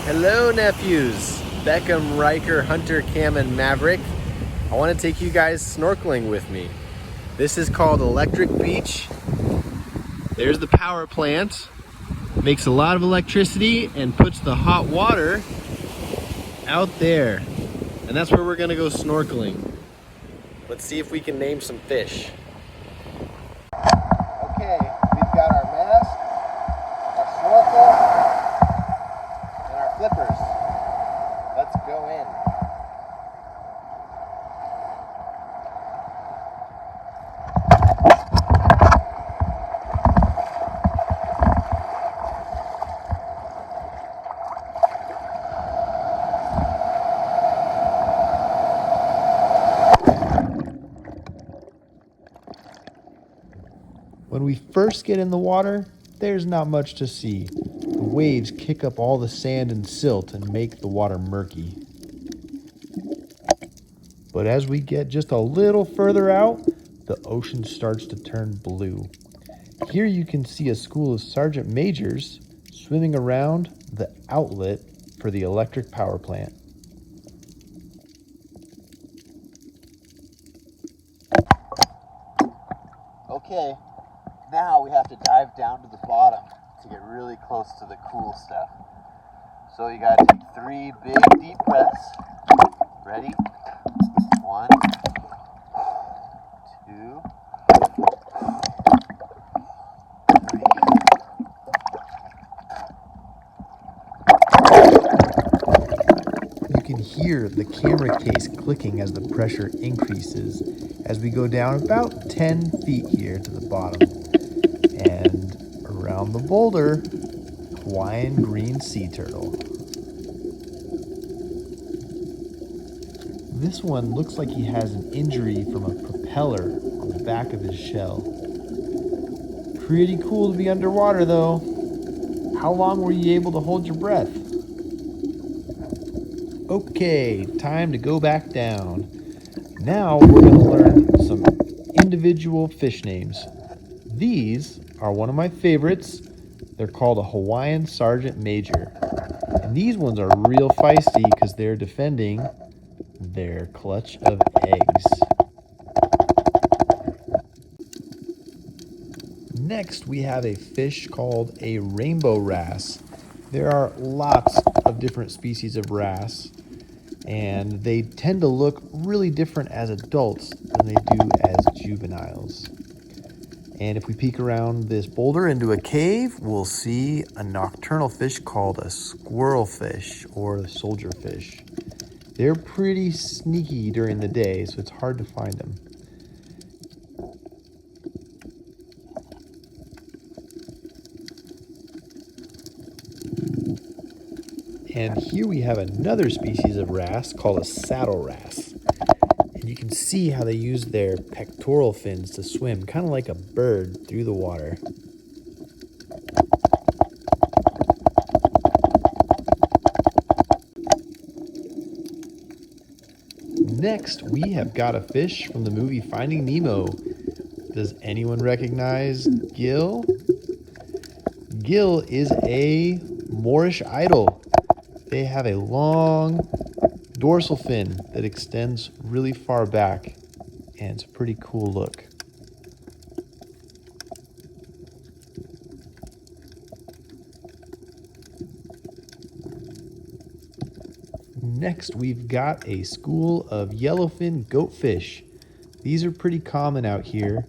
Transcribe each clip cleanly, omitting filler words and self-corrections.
Hello nephews, Beckham, Riker, Hunter, Cam, and Maverick. I want to take you guys snorkeling with me. This is called Electric Beach. There's the power plant. Makes a lot of electricity and puts the hot water out there. And that's where we're gonna go snorkeling. Let's see if we can name some fish. Okay, we've got our mask, our snorkel, and our flippers. Let's go in. When we first get in the water, there's not much to see. The waves kick up all the sand and silt and make the water murky. But as we get just a little further out, the ocean starts to turn blue. Here you can see a school of sergeant majors swimming around the outlet for the electric power plant. Okay, now we have to dive down to the bottom to get really close to the cool stuff. So you gotta take 3 big deep breaths. Ready? 1, 2, 3. You can hear the camera case clicking as the pressure increases as we go down about 10 feet here to the bottom. And around the boulder, Hawaiian green sea turtle. This one looks like he has an injury from a propeller on the back of his shell. Pretty cool to be underwater though. How long were you able to hold your breath? Okay, time to go back down. Now we're going to learn some individual fish names. These are one of my favorites. They're called a Hawaiian Sergeant Major. And these ones are real feisty because they're defending their clutch of eggs. Next, we have a fish called a rainbow wrasse. There are lots of different species of wrasse, and they tend to look really different as adults than they do as juveniles. And if we peek around this boulder into a cave, we'll see a nocturnal fish called a squirrelfish or the soldier fish. They're pretty sneaky during the day, so it's hard to find them. And here we have another species of wrasse called a saddle wrasse. And you can see how they use their pectoral fins to swim, kind of like a bird through the water. Next, we have got a fish from the movie Finding Nemo. Does anyone recognize Gil? Gil is a Moorish idol. They have a long dorsal fin that extends really far back, and it's a pretty cool look. Next, we've got a school of yellowfin goatfish. These are pretty common out here.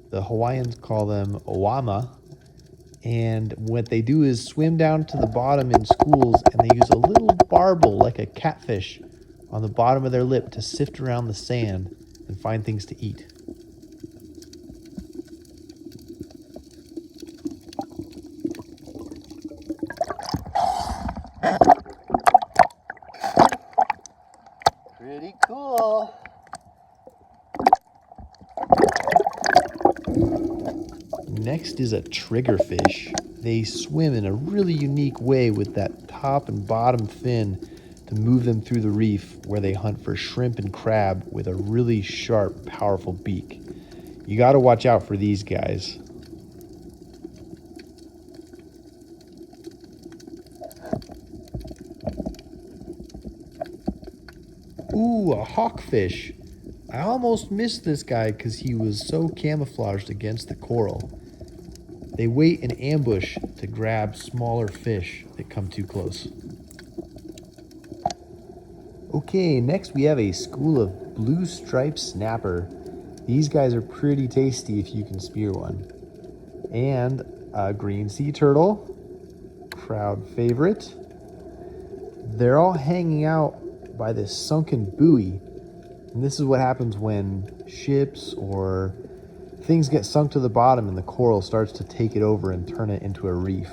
The Hawaiians call them owama. And what they do is swim down to the bottom in schools, and they use a little barbel like a catfish on the bottom of their lip to sift around the sand and find things to eat. Pretty cool. Next is a triggerfish. They swim in a really unique way with that top and bottom fin to move them through the reef, where they hunt for shrimp and crab with a really sharp, powerful beak. You got to watch out for these guys. Ooh, a hawkfish. I almost missed this guy because he was so camouflaged against the coral. They wait in ambush to grab smaller fish that come too close. Okay, next we have a school of blue striped snapper. These guys are pretty tasty if you can spear one. And a green sea turtle, crowd favorite. They're all hanging out by this sunken buoy. And this is what happens when ships or things get sunk to the bottom and the coral starts to take it over and turn it into a reef.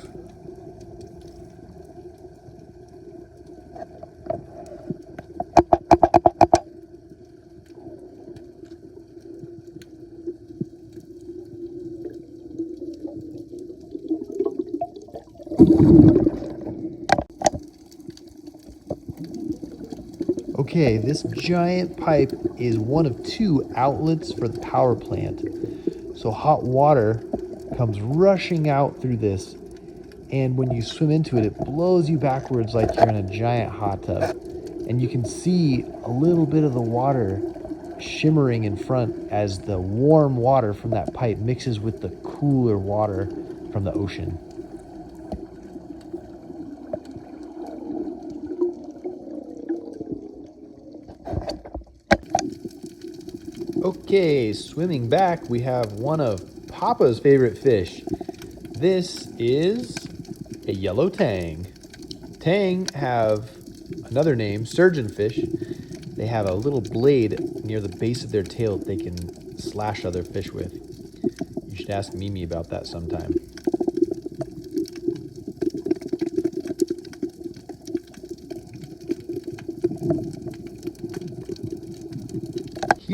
Okay, this giant pipe is one of two outlets for the power plant. So hot water comes rushing out through this, and when you swim into it, it blows you backwards like you're in a giant hot tub. And you can see a little bit of the water shimmering in front as the warm water from that pipe mixes with the cooler water from the ocean. Okay, swimming back, we have one of Papa's favorite fish. This is a yellow tang. Tang have another name, surgeonfish. They have a little blade near the base of their tail that they can slash other fish with. You should ask Mimi about that sometime.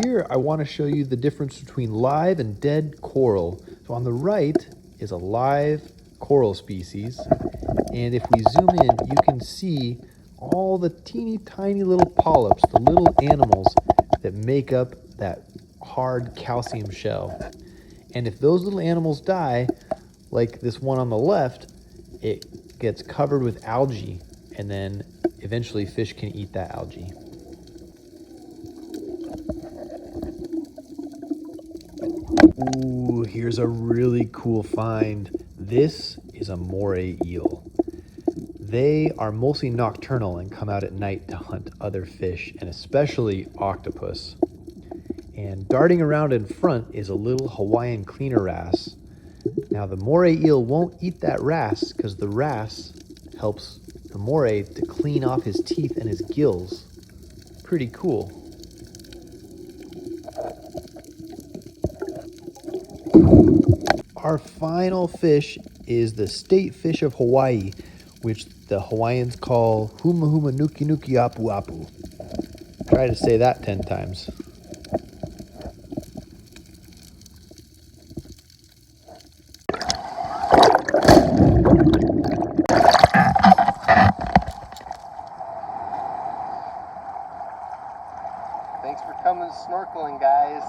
Here I want to show you the difference between live and dead coral. So on the right is a live coral species, and if we zoom in, you can see all the teeny tiny little polyps, the little animals that make up that hard calcium shell. And if those little animals die, like this one on the left, it gets covered with algae, and then eventually fish can eat that algae. Ooh, here's a really cool find. This is a moray eel. They are mostly nocturnal and come out at night to hunt other fish, and especially octopus. And darting around in front is a little Hawaiian cleaner wrasse. Now the moray eel won't eat that wrasse because the wrasse helps the moray to clean off his teeth and his gills. Pretty cool. Our final fish is the state fish of Hawaii, which the Hawaiians call huma huma nuki nuki apu apu. Try to say that 10 times. Thanks for coming snorkeling, guys.